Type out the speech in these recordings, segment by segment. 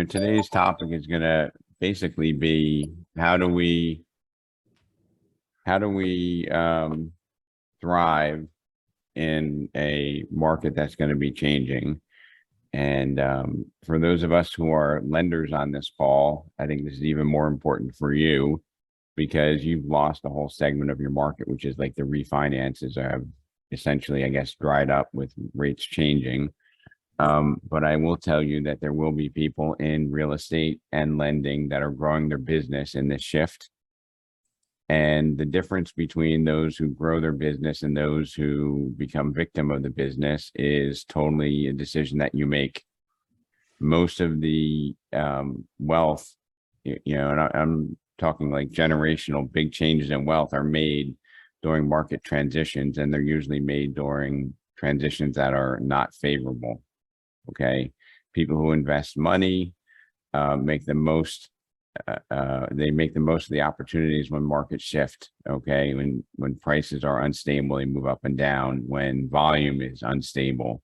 today's topic is going to basically be how do we thrive in a market that's going to be changing. And for those of us who are lenders on this call, I think this is even more important for you because you've lost a whole segment of your market, which is like the refinances have essentially, I guess, dried up with rates changing. But I will tell you that there will be people in real estate and lending that are growing their business in this shift. And the difference between those who grow their business and those who become victim of the business is totally a decision that you make. Most of the wealth, and I'm talking like generational big changes in wealth are made during market transitions, and they're usually made during transitions that are not favorable. Okay. People who invest money make the most. They make the most of the opportunities when markets shift. Okay. When prices are unstable, they move up and down. When volume is unstable.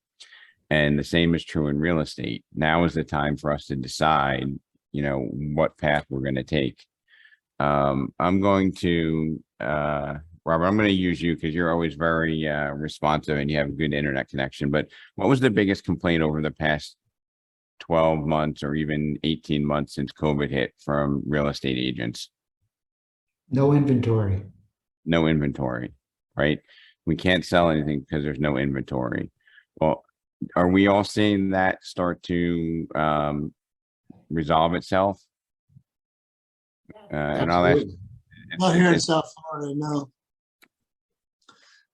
And the same is true in real estate. Now is the time for us to decide, what path we're going to take. I'm going to, Robert, I'm going to use you because you're always very responsive and you have a good internet connection. But what was the biggest complaint over the past 12 months or even 18 months since COVID hit from real estate agents? No inventory. No inventory, right? We can't sell anything because there's no inventory. Well, are we all seeing that start to resolve itself? And I'll ask. Not here in South Florida, no.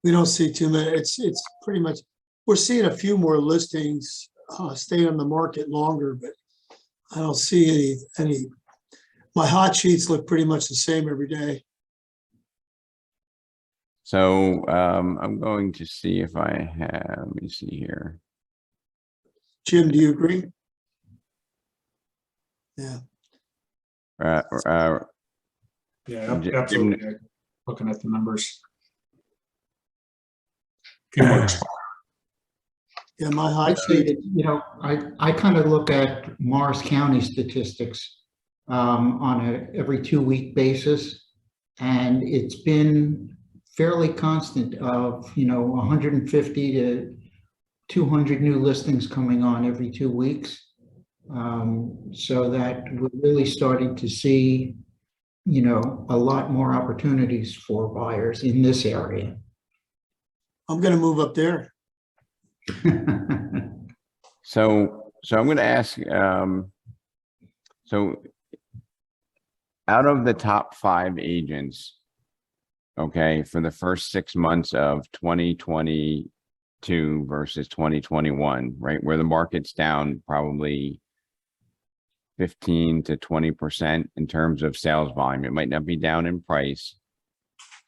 We don't see too many. It's pretty much, we're seeing a few more listings stay on the market longer, but I don't see any. My hot sheets look pretty much the same every day. So I'm going to see if I have, let me see here. Jim, do you agree? Yeah. Yeah, absolutely. Looking at the numbers. Few months. Yeah, my hot sheet. I kind of look at Morris County statistics on a every 2-week basis, and it's been fairly constant of 150 to 200 new listings coming on every 2 weeks. So that we're really starting to see, a lot more opportunities for buyers in this area. I'm going to move up there. So I'm going to ask, so out of the top 5 agents, okay, for the first 6 months of 2022 versus 2021, right, where the market's down probably 15 to 20% in terms of sales volume. It might not be down in price.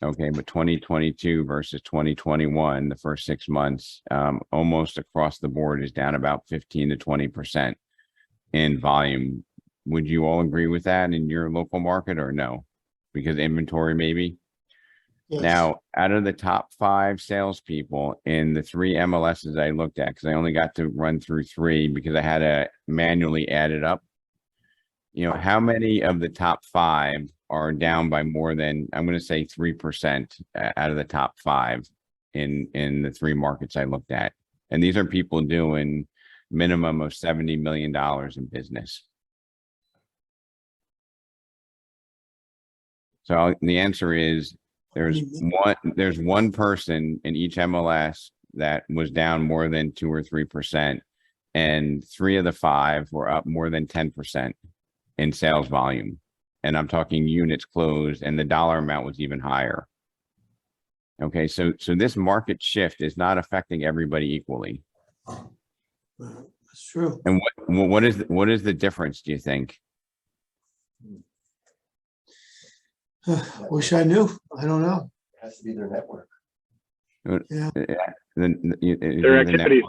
Okay, but 2022 versus 2021, the first 6 months, almost across the board is down about 15 to 20% in volume. Would you all agree with that in your local market or no? Because inventory maybe? Yes. Now, out of the top 5 salespeople in the 3 MLSs I looked at, because I only got to run through 3 because I had to manually add it up. How many of the top 5 are down by more than, I'm going to say 3% out of the top 5 in the 3 markets I looked at? And these are people doing minimum of $70 million in business. So the answer is there's one person in each MLS that was down more than 2 or 3%, and 3 of the 5 were up more than 10% in sales volume. And I'm talking units closed, and the dollar amount was even higher. Okay, so this market shift is not affecting everybody equally. That's true. And what is the difference, do you think? Wish I knew. I don't know. It has to be their network. Yeah. Their activities.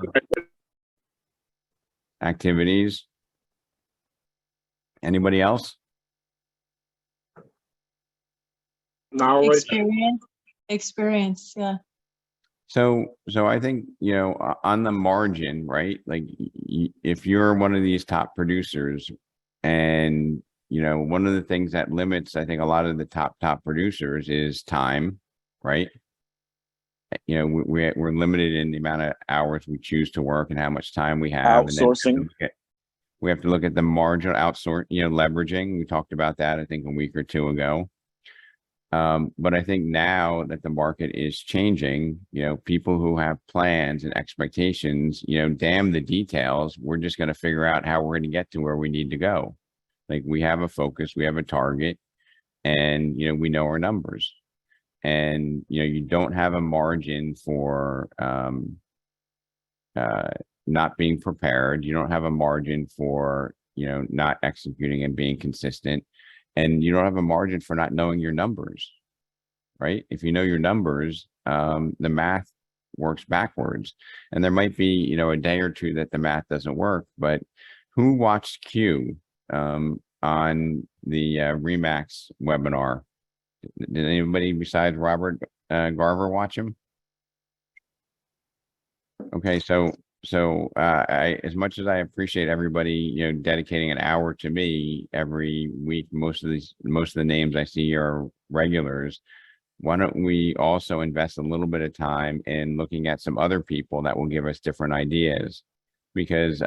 Activities. Anybody else? Knowledge. Experience, yeah. So I think, on the margin, right? Like if you're one of these top producers, And, one of the things that limits, I think, a lot of the top producers is time, right? We're limited in the amount of hours we choose to work and how much time we have. And then Outsourcing. we have to look at the marginal outsource, leveraging. We talked about that, I think, a week or two ago. But I think now that the market is changing, people who have plans and expectations, damn the details. We're just going to figure out how we're going to get to where we need to go. Like, we have a focus, we have a target, and, we know our numbers. And, you don't have a margin for not being prepared. You don't have a margin for, not executing and being consistent. And you don't have a margin for not knowing your numbers, right? If you know your numbers, the math works backwards. And there might be, a day or two that the math doesn't work. But who watched Q on the Remax webinar? Did anybody besides Robert Garver watch him? Okay, so as much as I appreciate everybody, dedicating an hour to me every week, most of the names I see are regulars. Why don't we also invest a little bit of time in looking at some other people that will give us different ideas? Because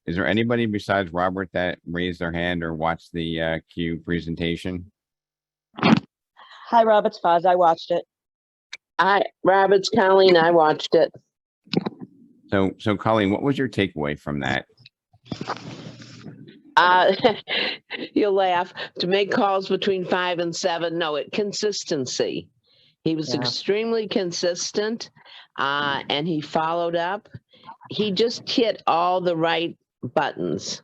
is there anybody besides Robert that raised their hand or watched the Q presentation? Hi, Roberts Foz. I watched it. Roberts, Colleen, I watched it. So Colleen, what was your takeaway from that? You'll laugh. To make calls between 5 and 7, no, consistency. He was extremely consistent, and he followed up. He just hit all the right buttons.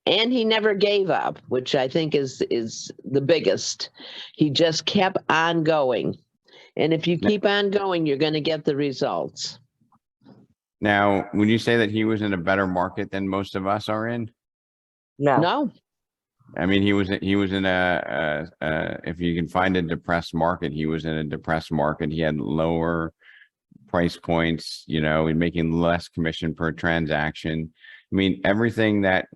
And he never gave up, which I think is the biggest. He just kept on going. And if you keep on going, you're going to get the results. Now, would you say that he was in a better market than most of us are in? No. I mean, he was in a if you can find a depressed market, he was in a depressed market. He had lower price points, and making less commission per transaction. I mean, everything that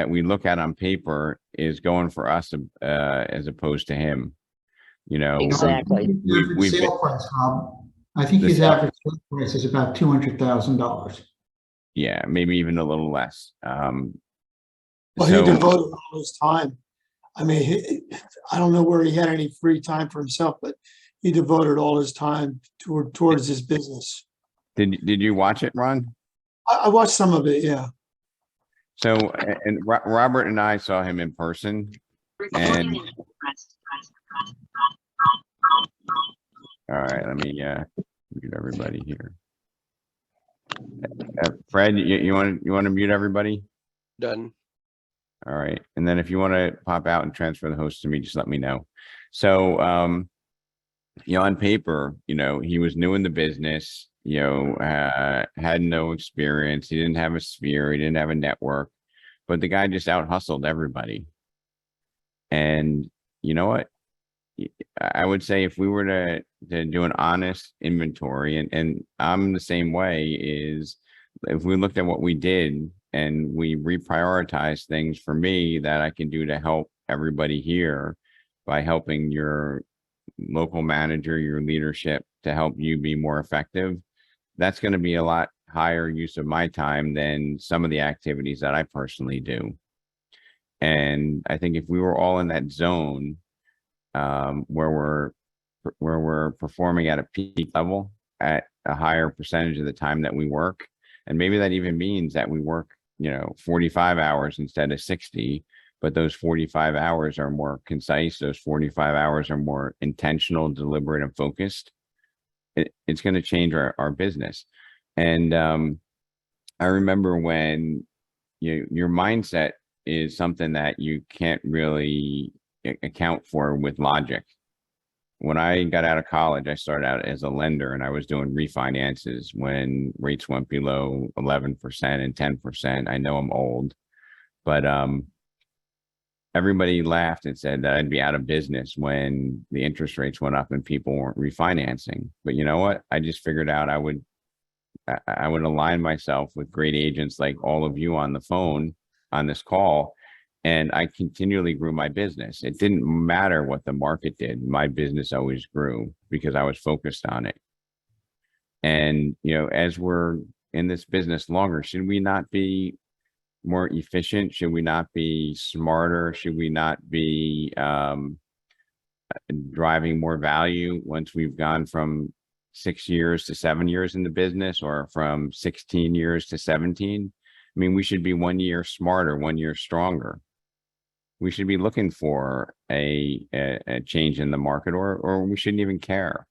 we look at on paper is going for us as opposed to him. Exactly. We've Sale price, I think The his sale- average sale price is about $200,000. yeah, maybe even a little less. Well, he devoted all his time. I mean, I don't know where he had any free time for himself, but he devoted all his time towards his business. Did you watch it, Ron? I watched some of it, yeah. So, and Robert and I saw him in person, and all right, let me mute everybody here. Fred, you want to mute everybody? Done. All right, and then if you want to pop out and transfer the host to me, just let me know. So, on paper, he was new in the business. Had no experience. He didn't have a sphere. He didn't have a network, but the guy just out hustled everybody. And you know what? I would say if we were to do an honest inventory, and I'm the same way, is if we looked at what we did and we reprioritize things for me that I can do to help everybody here by helping your local manager, your leadership to help you be more effective, that's going to be a lot higher use of my time than some of the activities that I personally do. And I think if we were all in that zone, where we're performing at a peak level at a higher percentage of the time that we work, and maybe that even means that we work, 45 hours instead of 60, but those 45 hours are more concise. Those 45 hours are more intentional, deliberate, and focused. It's going to change our business. And I remember when your mindset is something that you can't really account for with logic. When I got out of college, I started out as a lender, and I was doing refinances when rates went below 11% and 10%. I know I'm old, but everybody laughed and said that I'd be out of business when the interest rates went up and people weren't refinancing. But you know what? I just figured out I would align myself with great agents like all of you on the phone on this call And I continually grew my business. It didn't matter what the market did. My business always grew because I was focused on it. And, as we're in this business longer, should we not be more efficient? Should we not be smarter? Should we not be driving more value once we've gone from 6 years to 7 years in the business, or from 16 years to 17? I mean, we should be 1 year smarter, 1 year stronger. We should be looking for a change in the market, or we shouldn't even care.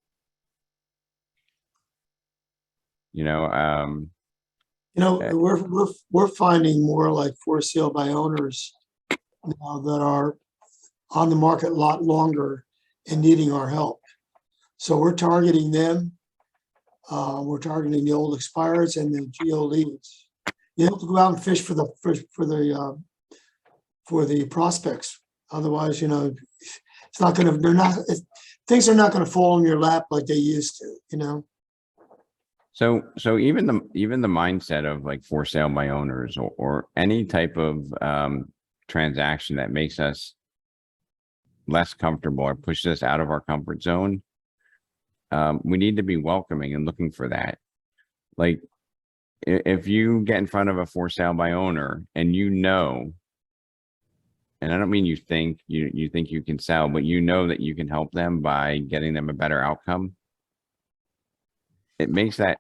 We're finding more like for sale by owners now that are on the market a lot longer and needing our help. So we're targeting them. We're targeting the old expireds and the geo leads. You have to go out and fish for the prospects. Otherwise, it's not going to. Things are not going to fall in your lap like they used to. So even the mindset of like for sale by owners, or any type of transaction that makes us less comfortable or pushes us out of our comfort zone, we need to be welcoming and looking for that. Like, if you get in front of a for sale by owner and and I don't mean you think you can sell, but that you can help them by getting them a better outcome, it makes that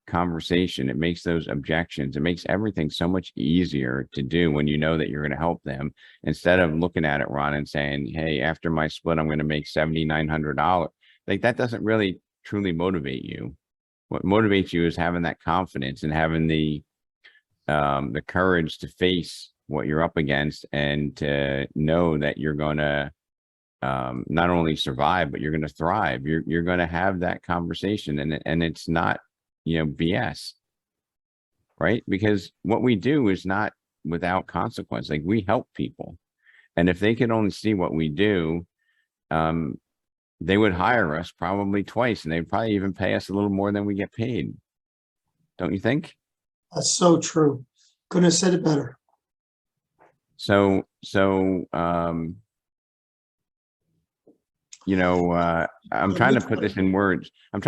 conversation, it makes those objections, it makes everything so much easier to do when you know that you're going to help them, instead of looking at it, Ron, and saying, hey, after my split, I'm going to make $7,900. Like, that doesn't really truly motivate you. What motivates you is having that confidence and having the courage to face what you're up against, and to know that you're going to not only survive, but you're going to thrive. You're going to have that conversation, and it's not, BS, right? Because what we do is not without consequence. Like, we help people, and if they could only see what we do, they would hire us probably twice, and they'd probably even pay us a little more than we get paid. Don't you think? That's so true. Couldn't have said it better. So, I'm trying to put this in words. And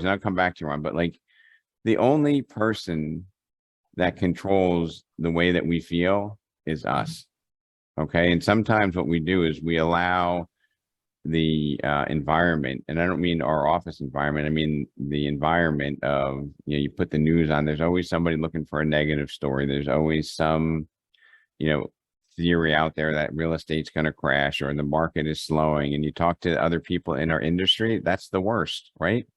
I'll come back to you, Ron, but like, the only person that controls the way that we feel is us. Okay. And sometimes what we do is we allow the environment, and I don't mean our office environment, I mean the environment of, you put the news on, there's always somebody looking for a negative story. There's always some, theory out there that real estate's going to crash, or the market is slowing, and you talk to other people in our industry, that's the worst, right?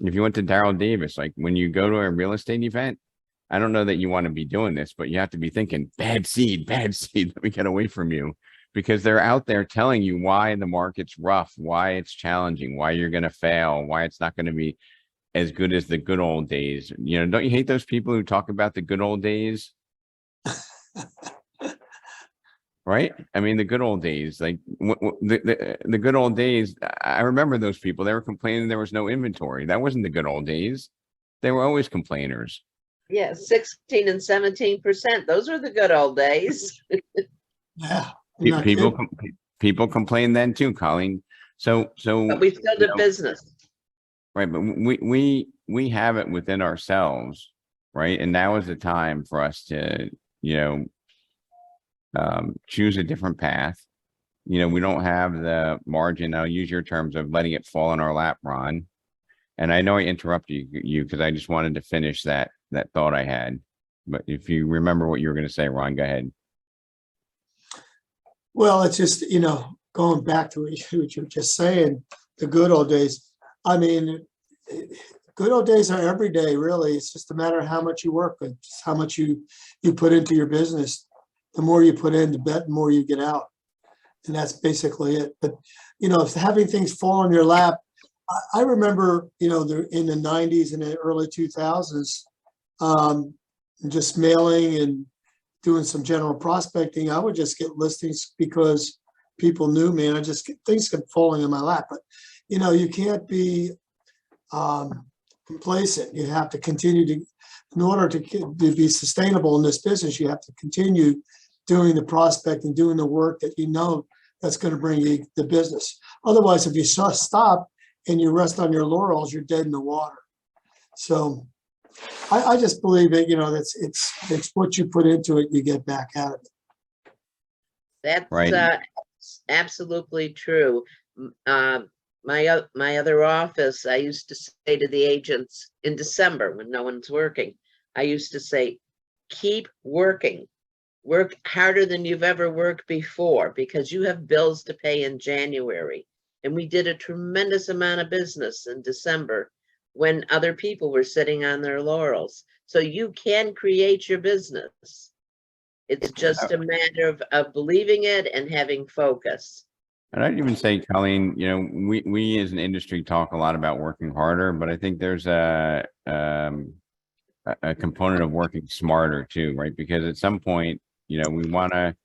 If you went to Daryl Davis, like, when you go to a real estate event, I don't know that you want to be doing this, but you have to be thinking, bad seed, let me get away from you, because they're out there telling you why the market's rough, why it's challenging, why you're going to fail, why it's not going to be as good as the good old days. Don't you hate those people who talk about the good old days? Right? I mean, the good old days, like the good old days. I remember those people. They were complaining there was no inventory. That wasn't the good old days. They were always complainers. Yeah, 16 and 17%. Those are the good old days. Yeah. People complain then too, Colleen. So But we still did business. Right, but we have it within ourselves, right? And now is the time for us to, choose a different path. We don't have the margin. I'll use your terms of letting it fall in our lap, Ron. And I know I interrupted you because I just wanted to finish that thought I had. But if you remember what you were going to say, Ron, go ahead. Well, it's just, going back to what you were just saying, the good old days. I mean, good old days are every day, really. It's just a matter of how much you work, but just how much you put into your business. The more you put in, the more you get out. And that's basically it. But, if having things fall in your lap, I remember, in the 90s and the early 2000s, just mailing and doing some general prospecting. I would just get listings because people knew me, and things kept falling in my lap. But, you can't be complacent. You have to continue in order to be sustainable in this business, you have to continue doing the prospecting, doing the work that you know that's going to bring you the business. Otherwise, if you stop and you rest on your laurels, you're dead in the water. So I just believe that, you know, it's what you put into it, you get back out of it. That's Right. absolutely true. My other office, I used to say to the agents in December when no one's working, I used to say, keep working. Work harder than you've ever worked before because you have bills to pay in January. And we did a tremendous amount of business in December when other people were sitting on their laurels. So you can create your business. It's just a matter of believing it and having focus. And I'd even say, Colleen, you know, we as an industry talk a lot about working harder, but I think there's a component of working smarter too, right? Because at some point, you know, we want to,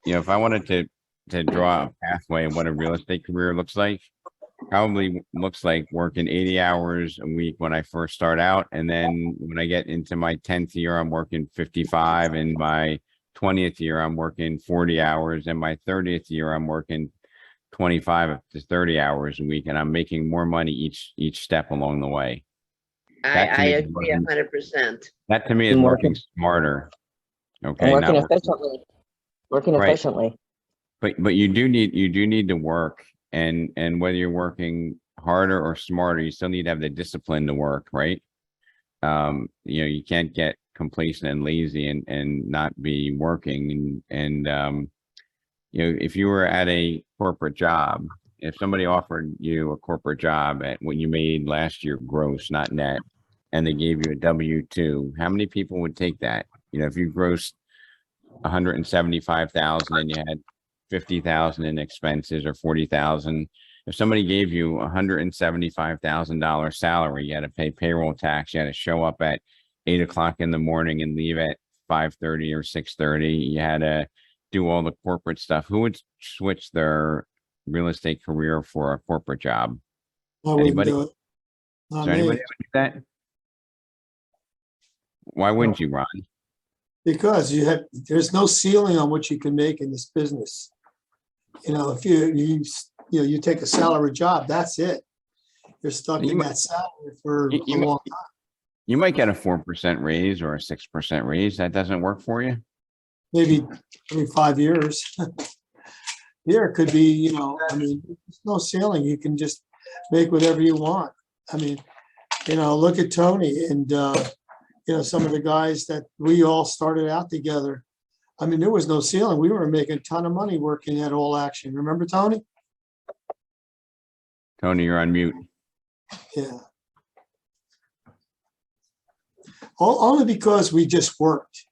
you know, if I wanted to draw a pathway of what a real estate career looks like, probably looks like working 80 hours a week when I first start out. And then when I get into my 10th year, I'm working 55. And my 20th year, I'm working 40 hours. And my 30th year, I'm working 25 to 30 hours a week. And I'm making more money each step along the way. That to I me is agree 100%. that to me is And working working- smarter. And Okay, working not working. efficiently, working Right. efficiently. But you do need to work, and whether you're working harder or smarter, you still need to have the discipline to work, right? You know, you can't get complacent and lazy and not be working. And you know, if you were at a corporate job, if somebody offered you a corporate job at what you made last year gross, not net, and they gave you a W-2, how many people would take that? You know, if you grossed 175,000 and you had 50,000 in expenses or 40,000. If somebody gave you $175,000 salary, you had to pay payroll tax, you had to show up at 8 o'clock in the morning and leave at 5:30 or 6:30. You had to do all the corporate stuff. Who would switch their real estate career for a corporate job? I wouldn't Anybody? do it. Is Not there me. anybody that would do that? Why wouldn't you, Ron? Because there's no ceiling on what you can make in this business. You know, if you take a salary job, that's it. You're stuck You in might- that salary for a You might- long time. You might get a 4% raise or a 6% raise. That doesn't work for you. Maybe every 5 years. Here it could be, you know, I mean, there's no ceiling. You can just make whatever you want. I mean, you know, look at Tony and, you know, some of the guys that we all started out together. I mean, there was no ceiling. We were making a ton of money working at All Action. Remember, Tony? Tony, you're on mute. Yeah. Only because we just worked.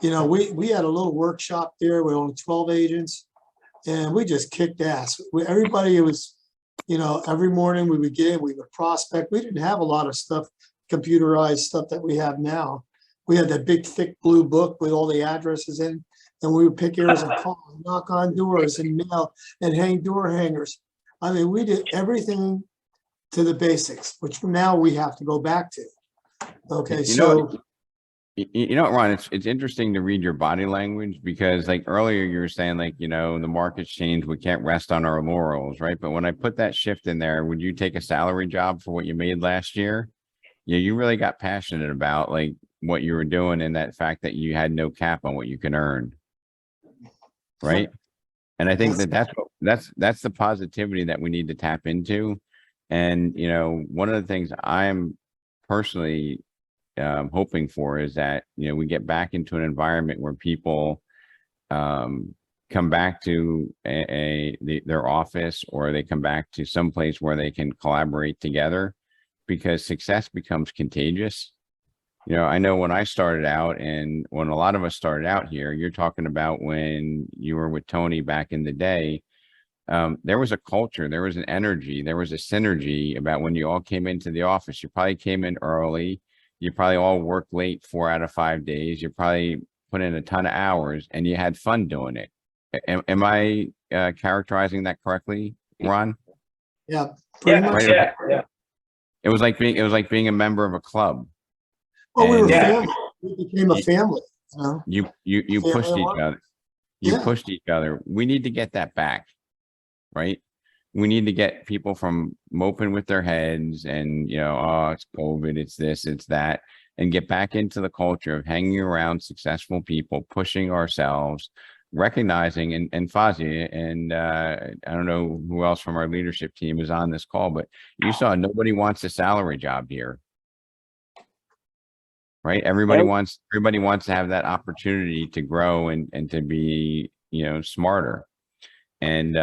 You know, we had a little workshop there with only 12 agents, and we just kicked ass. Everybody, it was, you know, every morning we would get in, we would prospect. We didn't have a lot of stuff, computerized stuff that we have now. We had that big, thick blue book with all the addresses in, and we would pick areas and call, and knock on doors and mail and hang door hangers. I mean, we did everything to the basics, which now we have to go back to. Okay, You know, so you know, Ron, it's interesting to read your body language because like earlier you were saying like, you know, the market's changed. We can't rest on our laurels, right? But when I put that shift in there, would you take a salary job for what you made last year? Yeah, you really got passionate about like what you were doing and that fact that you had no cap on what you can earn. Right. And I think that's the positivity that we need to tap into. And, you know, one of the things I'm personally hoping for is that, you know, we get back into an environment where people come back to their office or they come back to some place where they can collaborate together because success becomes contagious. You know, I know when I started out and when a lot of us started out here, you're talking about when you were with Tony back in the day, there was a culture, there was an energy, there was a synergy about when you all came into the office. You probably came in early. You probably all worked late 4 out of 5 days. You probably put in a ton of hours and you had fun doing it. Am I characterizing that correctly, Ron? yeah, pretty much. Right? It was like being a member of a club. Well, we were And- family. We became a family, you know? You Family pushed each work. other. You Yeah. pushed each other. We need to get that back, right? We need to get people from moping with their heads and, oh, it's COVID, it's this, it's that, and get back into the culture of hanging around successful people, pushing ourselves, recognizing, and Fozzie, and I don't know who else from our leadership team is on this call, but you saw nobody wants a salary job here. Right? Everybody wants to have that opportunity to grow and to be, smarter. And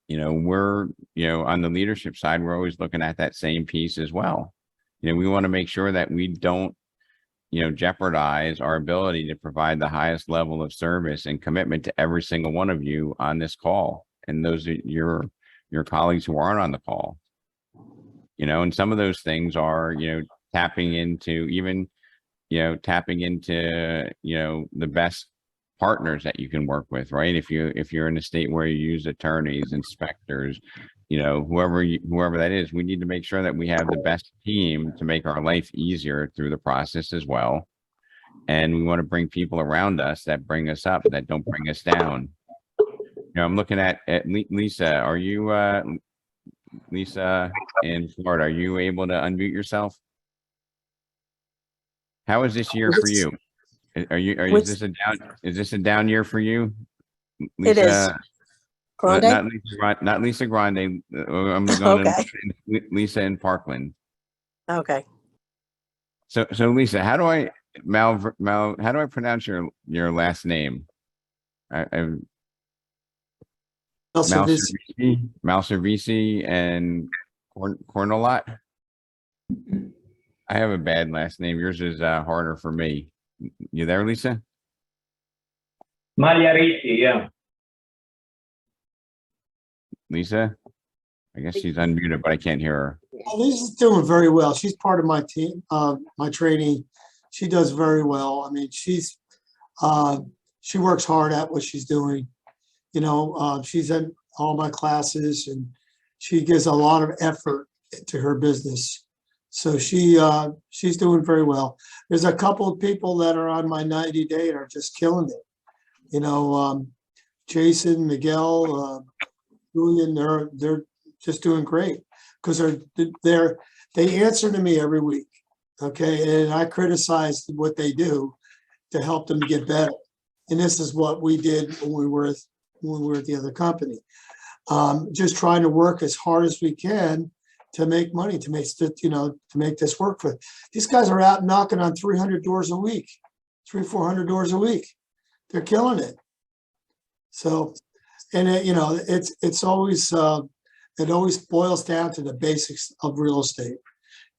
we're, on the leadership side, we're always looking at that same piece as well. We want to make sure that we don't, jeopardize our ability to provide the highest level of service and commitment to every single one of you on this call. And those are your colleagues who aren't on the call. And some of those things are, tapping into the best partners that you can work with, right? If you're in a state where you use attorneys, inspectors, whoever that is, we need to make sure that we have the best team to make our life easier through the process as well. And we want to bring people around us that bring us up, that don't bring us down. I'm looking at Lisa. Are you Lisa in Florida? Are you able to unmute yourself? How is this year for you? Is this a down year for you? Lisa, It is. Grande? not Lisa Grande. I'm going Okay. to Lisa in Parkland. Okay. So Lisa, how do I how do I pronounce your last name? Malservisi and Cornelot. I have a bad last name. Yours is harder for me. You there, Lisa? Magliariti, yeah. Lisa? I guess she's unmuted, but I can't hear her. Lisa's doing very well. She's part of my team, my training. She does very well. I mean, she works hard at what she's doing. She's in all my classes and she gives a lot of effort to her business. So she's doing very well. There's a couple of people that are on my 90-day and are just killing it. Jason, Miguel, Julian, they're just doing great because they answer to me every week. Okay. And I criticize what they do to help them get better. And this is what we did when we were at the other company. Just trying to work as hard as we can to make money, to make this work for. These guys are out knocking on 300 doors a week, 400 doors a week. They're killing it. So, and it's always, it always boils down to the basics of real estate.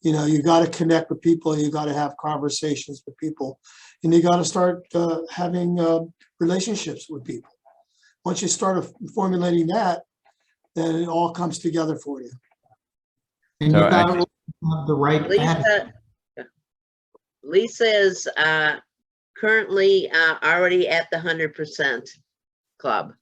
You got to connect with people, you got to have conversations with people, and you got to start having relationships with people. Once you start formulating that, then it all comes together for you. And you got to have the right attitude. Lisa is currently already at the 100% club.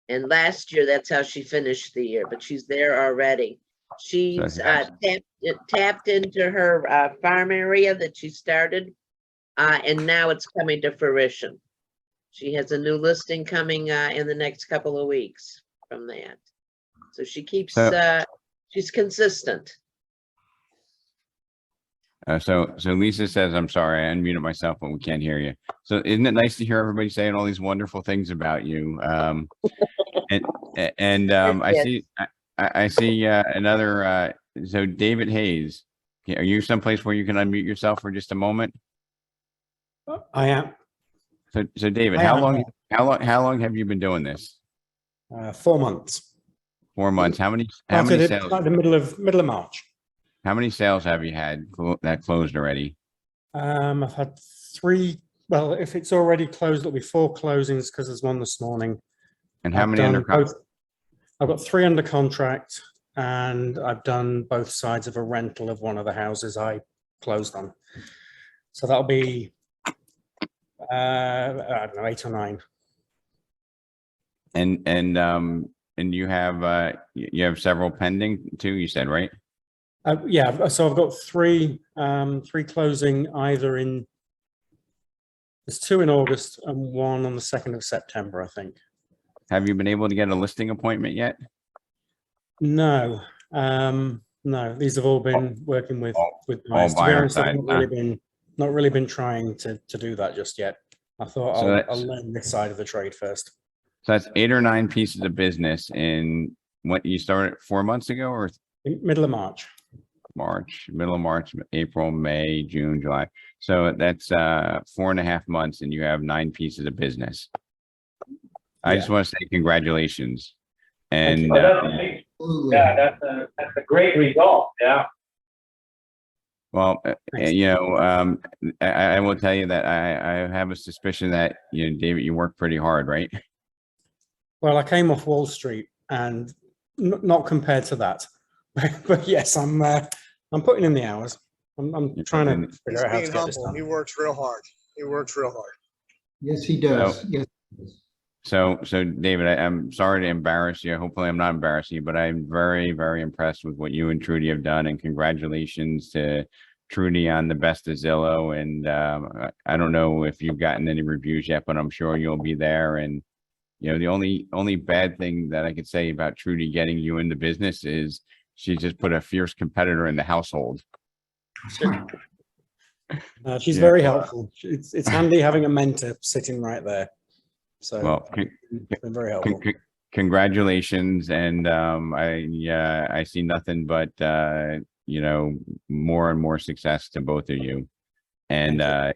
And last year, that's how she finished the year, but she's there already. She's tapped into her farm area that she started, and now it's coming to fruition. She has a new listing coming in the next couple of weeks from that. So she keeps, she's consistent. So Lisa says, I'm sorry, I unmuted myself, but we can't hear you. So isn't it nice to hear everybody saying all these wonderful things about you? I see another, so David Hayes, are you someplace where you can unmute yourself for just a moment? I am. So David, how long have you been doing this? 4 months. 4 months. How many sales? Like the middle of March. How many sales have you had that closed already? I've had 3. Well, if it's already closed, it'll be 4 closings because there's one this morning. And how many under contract? I've got 3 under contract, and I've done both sides of a rental of one of the houses I closed on. So that'll be, I don't know, 8 or 9. And you have several pending too, you said, right? Yeah, so I've got 3 closing either in There's 2 in August and 1 on the 2nd of September, I think. Have you been able to get a listing appointment yet? No, no, these have all been working with buyers. To be buyer honest, I've side, not really been trying to do that just yet. I thought So I'll that's- learn this side of the trade first. So that's 8 or 9 pieces of business in what you started 4 months ago or In middle of March. March, middle of March, April, May, June, July. So that's 4.5 months and you have 9 pieces of business. I just want to say congratulations. And you. Absolutely. that's a great result, yeah. well, Thanks. I will tell you that I have a suspicion that, David, you work pretty hard, right? Well, I came off Wall Street and not compared to that, but yes, I'm putting in the hours. I'm trying to He's figure out how to being get this humble. He done. works real hard. He works real hard. Yes, he does. Yes. So David, I'm sorry to embarrass you. Hopefully I'm not embarrassing you, but I'm very, very impressed with what you and Trudy have done, and congratulations to Trudy on the Best of Zillow. And I don't know if you've gotten any reviews yet, but I'm sure you'll be there. And the only bad thing that I could say about Trudy getting you into business is she just put a fierce competitor in the household. She's Yeah. very helpful. It's handy having a mentor sitting right there. So Well, it's been very helpful. congratulations. And I see nothing but more and more success to both of you. And I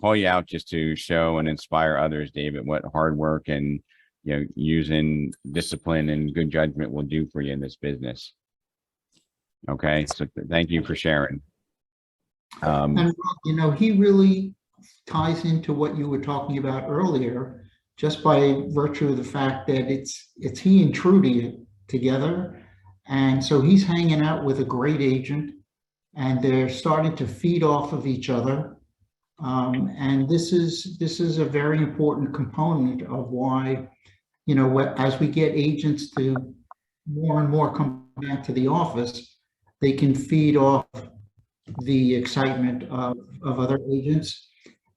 call you out just to show and inspire others, David, what hard work and using discipline and good judgment will do for you in this business. Okay, so thank you for sharing. And he really ties into what you were talking about earlier, just by virtue of the fact that it's he and Trudy together. And so he's hanging out with a great agent and they're starting to feed off of each other. And this is a very important component of why, as we get agents to more and more come back to the office, they can feed off the excitement of other agents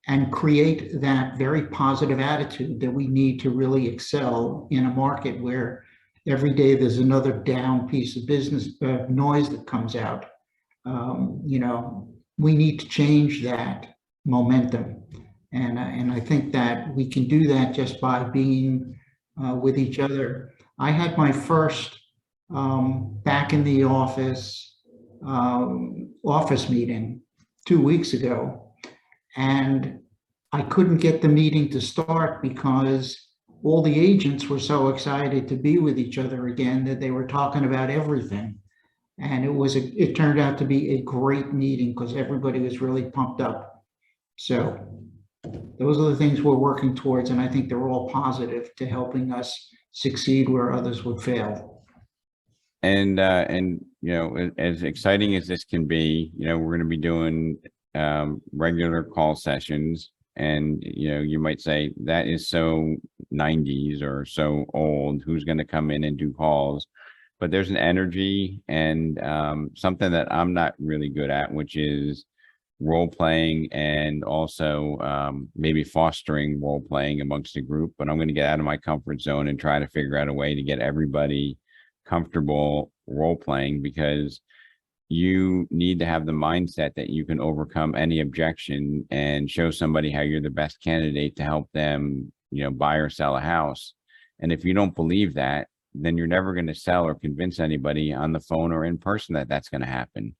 and create that very positive attitude that we need to really excel in a market where every day there's another down piece of business noise that comes out. We need to change that momentum. And I think that we can do that just by being with each other. I had my first back in the office meeting 2 weeks ago, and I couldn't get the meeting to start because all the agents were so excited to be with each other again that they were talking about everything. And it turned out to be a great meeting because everybody was really pumped up. So those are the things we're working towards, and I think they're all positive to helping us succeed where others would fail. And as exciting as this can be, we're going to be doing regular call sessions. And you might say that is so 90s or so old. Who's going to come in and do calls? But there's an energy and something that I'm not really good at, which is role playing and also maybe fostering role playing amongst a group. But I'm going to get out of my comfort zone and try to figure out a way to get everybody comfortable role playing, because you need to have the mindset that you can overcome any objection and show somebody how you're the best candidate to help them, buy or sell a house. And if you don't believe that, then you're never going to sell or convince anybody on the phone or in person that that's going to happen.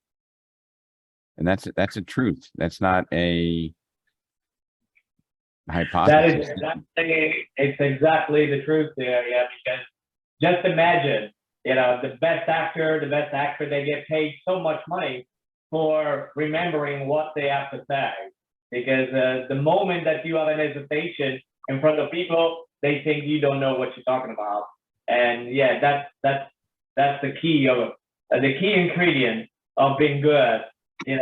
And that's a truth. That's not a hypothesis. It's exactly the truth there, yeah, because just imagine, the best actor, the best actor, they get paid so much money for remembering what they have to say. Because the moment that you have an hesitation in front of people, they think you don't know what you're talking about. And yeah, that's the key ingredient of being good, in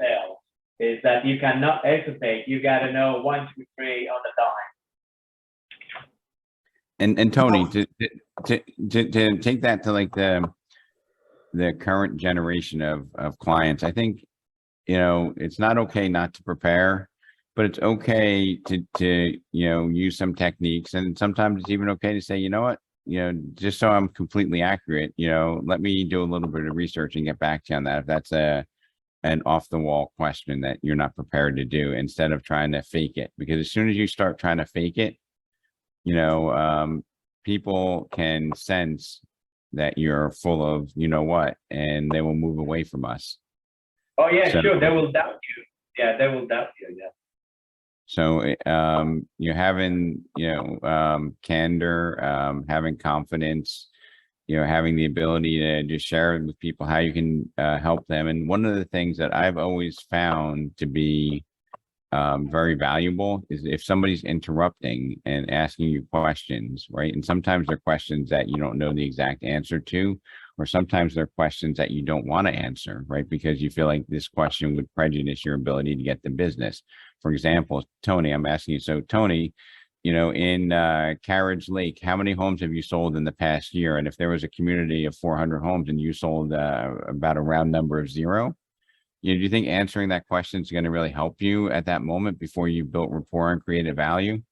sales, is that you cannot hesitate. You got to know 1, 2, 3 on the dime. And Tony, to take that to like the current generation of clients, I think, it's not okay not to prepare, but it's okay to, you know, use some techniques. And sometimes it's even okay to say, you know what, you know, just so I'm completely accurate, you know, let me do a little bit of research and get back to you on that. If that's an off the wall question that you're not prepared to do, instead of trying to fake it, because as soon as you start trying to fake it, you know, people can sense that you're full of, you know what, and they will move away from us. Oh, yeah, So- sure, they will doubt you. Yeah, they will doubt you, yeah. So, you're having, you know, candor, having confidence, you know, having the ability to just share with people how you can help them. And one of the things that I've always found to be very valuable is if somebody's interrupting and asking you questions, right? And sometimes they're questions that you don't know the exact answer to, or sometimes they're questions that you don't want to answer, right? Because you feel like this question would prejudice your ability to get the business. For example, Tony, I'm asking you, so Tony, you know, in Carriage Lake, how many homes have you sold in the past year? And if there was a community of 400 homes and you sold about a round number of 0, you know, do you think answering that question is going to really help you at that moment before you built rapport and created value?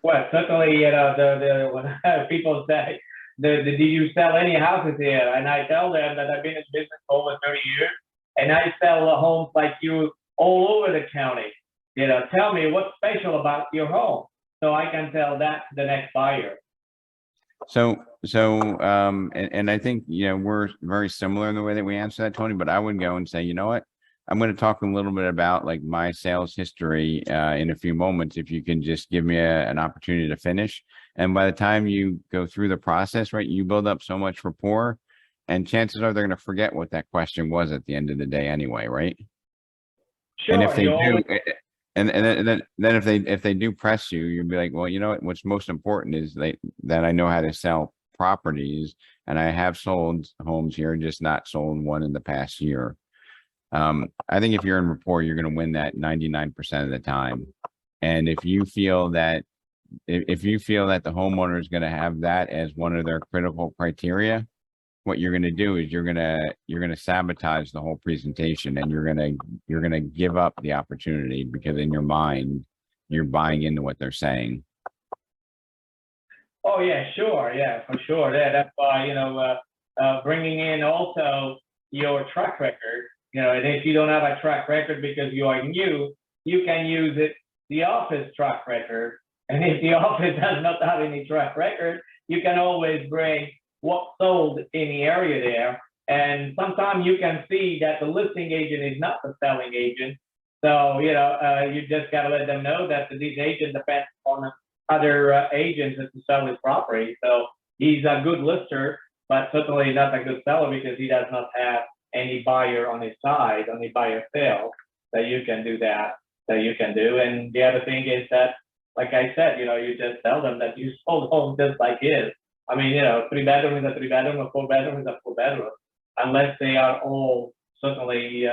Well, certainly, you know, when people say, did you sell any houses here? And I tell them that I've been in business for over 30 years, and I sell homes like you all over the county. You know, tell me what's special about your home, so I can tell that to the next buyer. So, and I think, you know, we're very similar in the way that we answer that, Tony, but I would go and say, you know what? I'm going to talk a little bit about like my sales history in a few moments, if you can just give me an opportunity to finish. And by the time you go through the process, right, you build up so much rapport, and chances are they're going to forget what that question was at the end of the day anyway, right? Sure, And if they you do, always, and then if they do press you, you'll be like, well, you know what? What's most important is that I know how to sell properties, and I have sold homes here, just not sold one in the past year. I think if you're in rapport, you're going to win that 99% of the time. And if you feel that the homeowner is going to have that as one of their critical criteria, what you're going to do is you're going to sabotage the whole presentation, and you're going to give up the opportunity, because in your mind you're buying into what they're saying. oh yeah, sure, yeah, for sure. Yeah, that's why, you know, bringing in also your track record, you know, and if you don't have a track record because you are new, you can use the office track record. And if the office does not have any track record, you can always bring what sold in the area there. And sometimes you can see that the listing agent is not the selling agent. So, you know, you just got to let them know that this agent depends on other agents to sell his property. So he's a good lister, but certainly not a good seller, because he does not have any buyer on his side, any buyer sale that you can do that you can do. And the other thing is that, like I said, you know, you just tell them that you sold home just like his. I mean, you know, 3-bedroom is a 3-bedroom, a 4-bedroom is a 4-bedroom, unless they are all certainly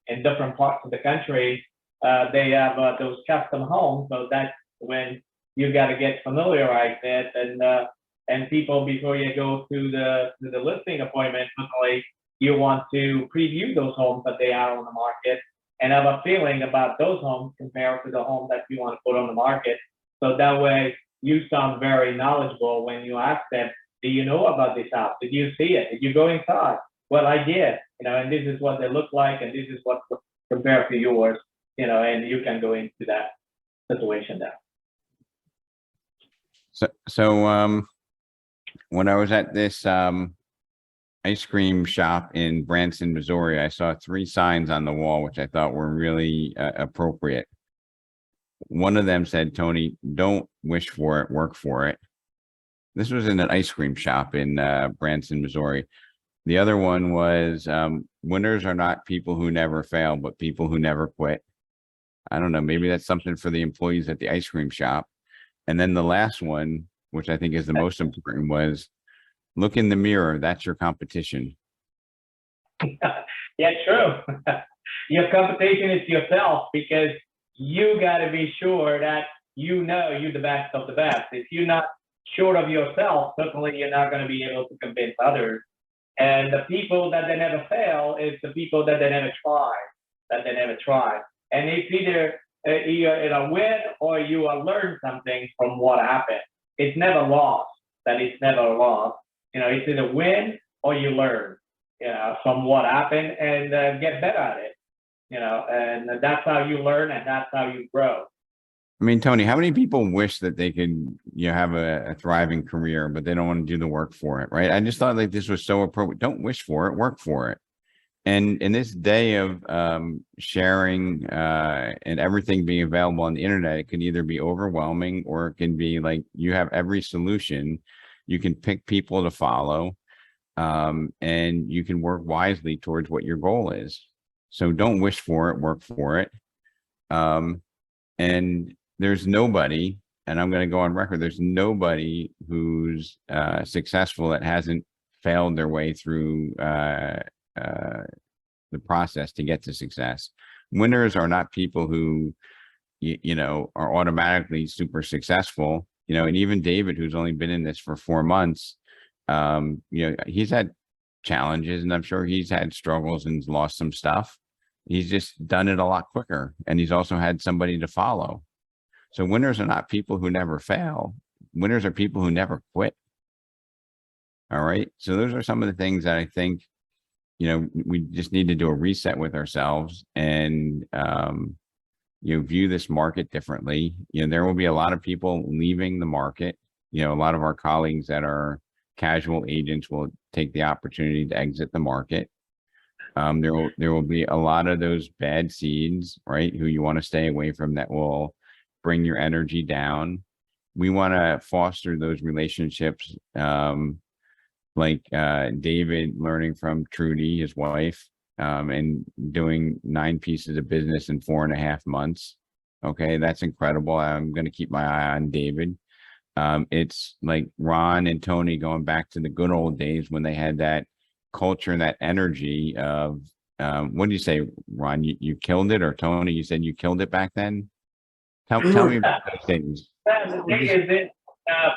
in different parts of the country. They have those custom homes, so that's when you got to get familiarized with, and people, before you go to the listing appointment, certainly you want to preview those homes that they are on the market and have a feeling about those homes compared to the home that you want to put on the market. So that way you sound very knowledgeable when you ask them, do you know about this house? Did you see it? Did you go inside? Well, I did, you know, and this is what they look like, and this is what compared to yours, you know, and you can go into that situation there. So when I was at this ice cream shop in Branson, Missouri, I saw 3 signs on the wall, which I thought were really appropriate. One of them said, Tony, don't wish for it, work for it. This was in an ice cream shop in Branson, Missouri. The other one was, winners are not people who never fail, but people who never quit. I don't know, maybe that's something for the employees at the ice cream shop. And then the last one, which I think is the most important, was look in the mirror. That's your competition. Yeah, true. Your competition is yourself, because you got to be sure that you know you're the best of the best. If you're not sure of yourself, certainly you're not going to be able to convince others. And the people that they never fail is the people that they never try, And it's either you're a win or you learn something from what happened. It's never lost. That it's never lost. It's either win or you learn, from what happened and get better at it. And that's how you learn and that's how you grow. I mean, Tony, how many people wish that they could, have a thriving career, but they don't want to do the work for it, right? I just thought like this was so appropriate. Don't wish for it, work for it. And in this day of sharing and everything being available on the internet, it can either be overwhelming or it can be like you have every solution. You can pick people to follow, and you can work wisely towards what your goal is. So don't wish for it, work for it. And there's nobody, and I'm going to go on record, there's nobody who's successful that hasn't failed their way through the process to get to success. Winners are not people who, are automatically super successful, and even David, who's only been in this for 4 months, he's had challenges and I'm sure he's had struggles and lost some stuff. He's just done it a lot quicker. And he's also had somebody to follow. So winners are not people who never fail. Winners are people who never quit. All right. So those are some of the things that I think, we just need to do a reset with ourselves and, view this market differently. There will be a lot of people leaving the market. A lot of our colleagues that are casual agents will take the opportunity to exit the market. There will be a lot of those bad seeds, right? Who you want to stay away from that will bring your energy down. We want to foster those relationships, like David learning from Trudy, his wife, and doing 9 pieces of business in 4.5 months. Okay, that's incredible. I'm going to keep my eye on David. It's like Ron and Tony going back to the good old days when they had that culture and that energy of, what do you say, Ron? You killed it, or Tony, you said you killed it back then? Tell me about those things. The thing is that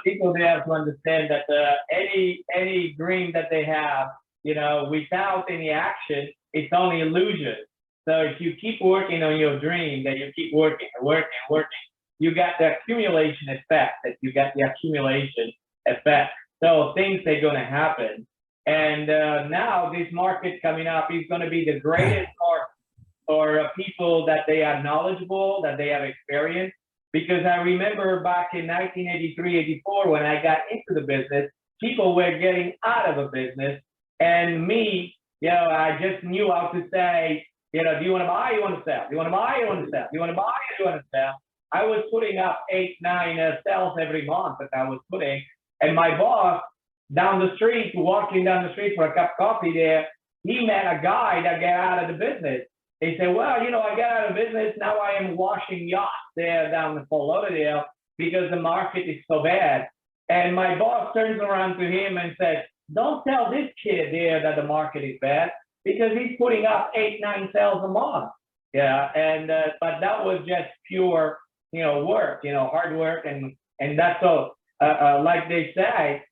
people they have to understand that any dream that they have, without any action, it's only illusion. So if you keep working on your dream, that you keep working, you got the accumulation effect. So things are going to happen. And now this market coming up is going to be the greatest market for people that they are knowledgeable, that they have experience. Because I remember back in 1983, 84, when I got into the business, people were getting out of a business. And me, I just knew how to say, do you want to buy, you want to sell? Do you want to buy, you want to sell? Do you want to buy, you want to sell? I was putting up 8, 9 sales every month that I was putting. And my boss down the street, walking down the street for a cup of coffee there, he met a guy that got out of the business. He said, well, I got out of business. Now I am washing yachts there down in Fort Lauderdale because the market is so bad. And my boss turns around to him and says, don't tell this kid there that the market is bad because he's putting up 8, 9 sales a month. Yeah. And, but that was just pure, work, hard work. And that's all, like they say,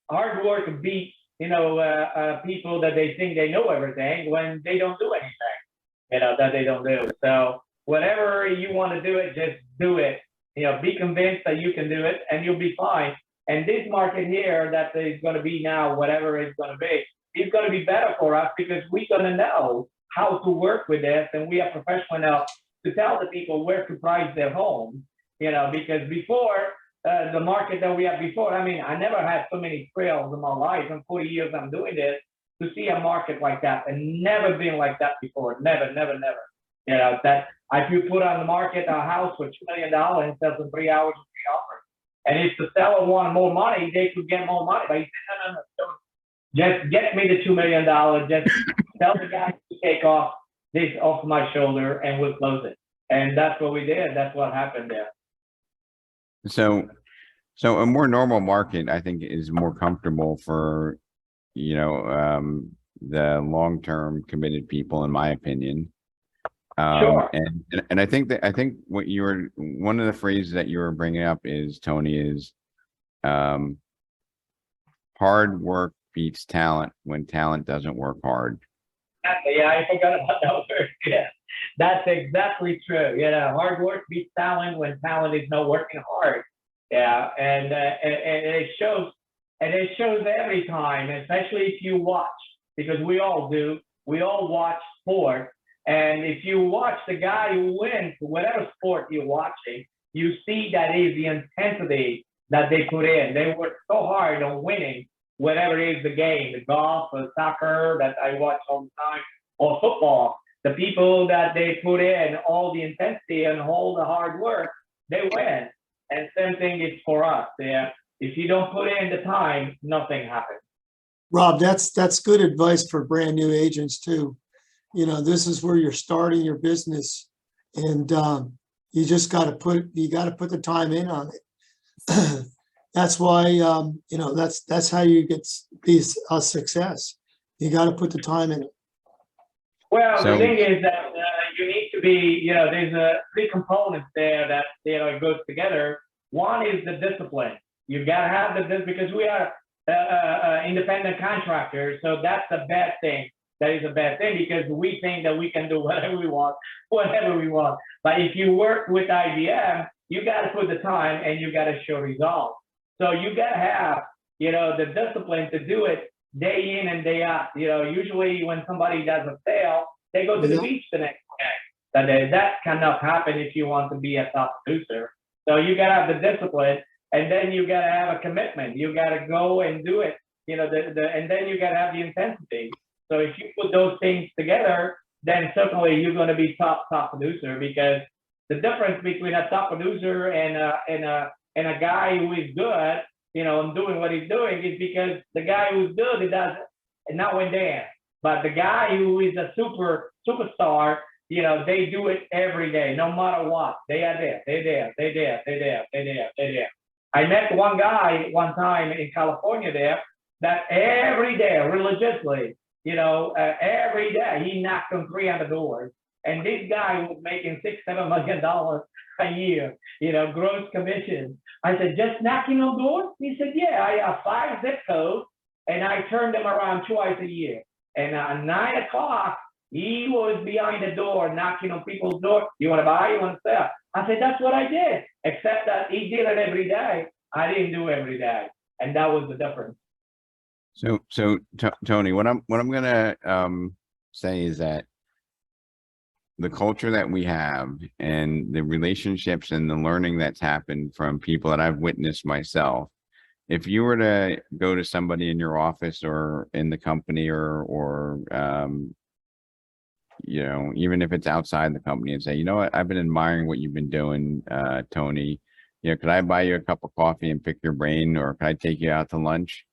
hard work beats, people that they think they know everything when they don't do anything, that they don't do. So whatever you want to do it, just do it. Be convinced that you can do it and you'll be fine. And this market here that is going to be now, whatever it's going to be, is going to be better for us because we're going to know how to work with this. And we are professional enough to tell the people where to price their home, because before, the market that we had before, I never had so many thrills in my life. In 40 years I'm doing this, to see a market like that and never been like that before. Never. That if you put on the market a house for $2 million and sells in 3 hours, 3 offers. And if the seller wanted more money, they could get more money. But he said, no. Just get me the $2 million. Just tell the guy to take off this off my shoulder and we'll close it. And that's what we did. That's what happened there. So a more normal market, I think, is more comfortable for, the long-term committed people, in my opinion. Sure. And I think what one of the phrases that you were bringing up is, Tony, is hard work beats talent when talent doesn't work hard. Yeah, I forgot about that word. Yeah. That's exactly true. You know, hard work beats talent when talent is not working hard. Yeah, and it shows, and it shows every time, especially if you watch, because we all do. We all watch sport, and if you watch the guy who wins, whatever sport you're watching, you see that is the intensity that they put in. They work so hard on winning, whatever it is the game, the golf or soccer that I watch all the time, or football. The people that they put in all the intensity and all the hard work, they win. And same thing is for us. Yeah. If you don't put in the time, nothing happens. Rob, that's good advice for brand new agents too. You know, this is where you're starting your business, and you just got to put the time in on it. That's why you know, that's how you get these success. You got to put the time in it. Well, So- the thing is that you need to be, you know, there's three components there that, you know, it goes together. One is the discipline. You've got to have the because we are independent contractors, so that's a bad thing. That is a bad thing because we think that we can do whatever we want, whatever we want. But if you work with IBM, you got to put the time and you got to show results. So you got to have, you know, the discipline to do it day in and day out. You know, usually when somebody does a sale, they go to the beach the next day. That cannot happen if you want to be a top producer. So you got to have the discipline, and then you got to have a commitment. You got to go and do it. You know, and then you got to have the intensity. So if you put those things together, then certainly you're going to be top producer, because the difference between a top producer and a guy who is good, you know, and doing what he's doing, is because the guy who's good, he does it not one day. But the guy who is a superstar, you know, they do it every day, no matter what. They are there, they're there, they're there, they're there, they're there, they're there. I met one guy one time in California there that every day, religiously, you know, every day he knocked on 300 doors. And this guy was making $6-7 million a year, you know, gross commission. I said, just knocking on doors? He said, yeah, I have 5 zip codes and I turn them around twice a year. And at 9 o'clock, he was behind the door knocking on people's doors. You want to buy? You want to sell? I said, that's what I did, except that he did it every day. I didn't do every day. And that was the difference. So Tony, what I'm gonna say is that the culture that we have and the relationships and the learning that's happened from people that I've witnessed myself, if you were to go to somebody in your office or in the company or you know, even if it's outside the company, and say, you know what, I've been admiring what you've been doing, Tony, you know, could I buy you a cup of coffee and pick your brain, or could I take you out to lunch?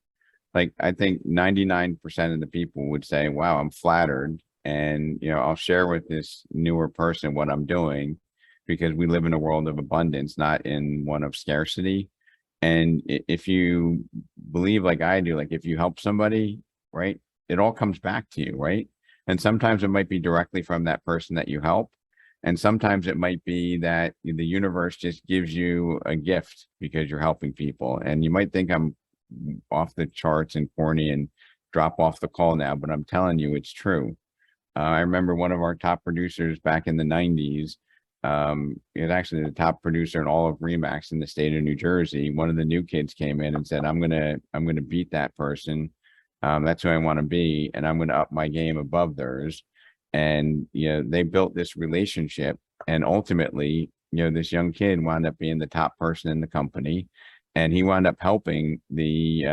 Like, I think 99% of the people would say, wow, I'm flattered. And, you know, I'll share with this newer person what I'm doing, because we live in a world of abundance, not in one of scarcity. And if you believe like I do, like if you help somebody, right, it all comes back to you, right? And sometimes it might be directly from that person that you help. And sometimes it might be that the universe just gives you a gift because you're helping people. And you might think I'm off the charts and corny and drop off the call now, but I'm telling you, it's true. I remember one of our top producers back in the 90s. He was actually the top producer in all of Remax in the state of New Jersey. One of the new kids came in and said, I'm gonna beat that person. That's who I want to be, and I'm gonna up my game above theirs. And you know, they built this relationship, and ultimately, you know, this young kid wound up being the top person in the company, and he wound up helping the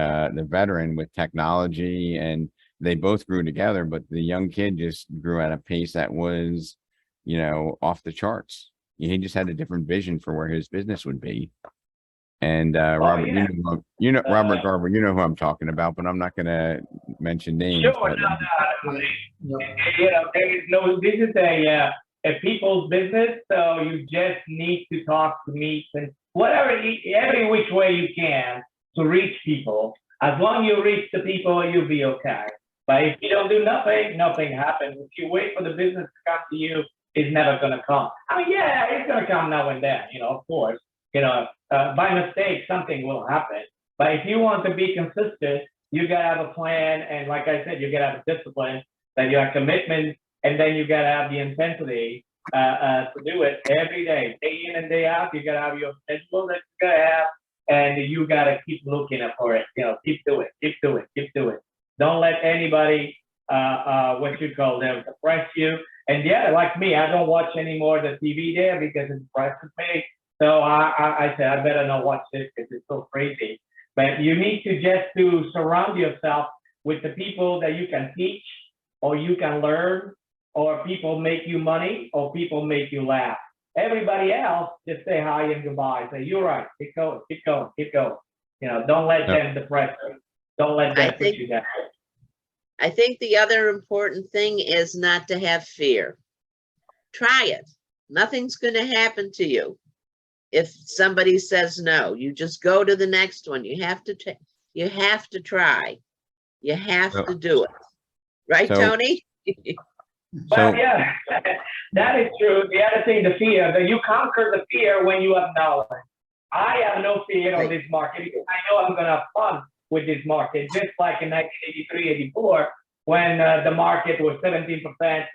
veteran with technology, and they both grew together. But the young kid just grew at a pace that was, you know, off the charts. He just had a different vision for where his business would be. And Robert, yeah. you know Robert Garber, you know who I'm talking about, but I'm not going to mention names. Sure, But, no. You know, there is no. This is a people's business, so you just need to talk to meet and whatever, every which way you can to reach people. As long as you reach the people, you'll be okay. But if you don't do nothing, nothing happens. If you wait for the business to come to you, it's never going to come. I mean, yeah, it's going to come now and then, you know, of course. You know, by mistake, something will happen. But if you want to be consistent, you got to have a plan. And like I said, you got to have a discipline, that you have commitment, and then you gotta have the intensity to do it every day in and day out. You gotta have your schedule that you gotta have, and you gotta keep looking for it. Keep doing, keep doing, keep doing. Don't let anybody, what you call them, depress you. And yeah, like me, I don't watch any more the TV there because it depresses me. So I said, I better not watch this because it's so crazy. But you need to just to surround yourself with the people that you can teach, or you can learn, or people make you money, or people make you laugh. Everybody else, just say hi and goodbye. Say, you're right, keep going, keep going, keep going. Don't let them depress you. Don't let them put you down. I think the other important thing is not to have fear. Try it. Nothing's going to happen to you. If somebody says no, you just go to the next one. You have to try. You have to do it. Right, Tony? But yeah, that is true. The other thing, the fear, that you conquer the fear when you have knowledge. I have no fear on this market because I know I'm going to have fun with this market, just like in 1983, 84, when the market was 17%,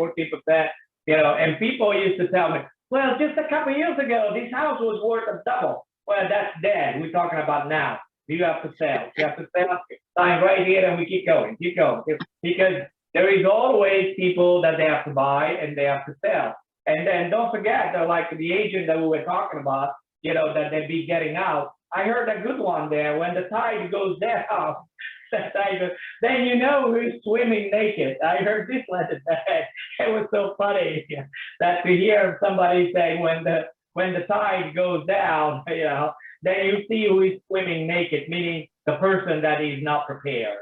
14%, and people used to tell me, well, just a couple of years ago, this house was worth a double. Well, that's dead. We're talking about now. You have to sell. You have to sell. Sign right here, and we keep going, because there is always people that they have to buy and they have to sell. And then don't forget, like the agent that we were talking about, that they'd be getting out. I heard a good one there. When the tide goes down, then you know who's swimming naked. I heard this one today. It was so funny that to hear somebody say when the tide goes down, then you see who is swimming naked, meaning the person that is not prepared.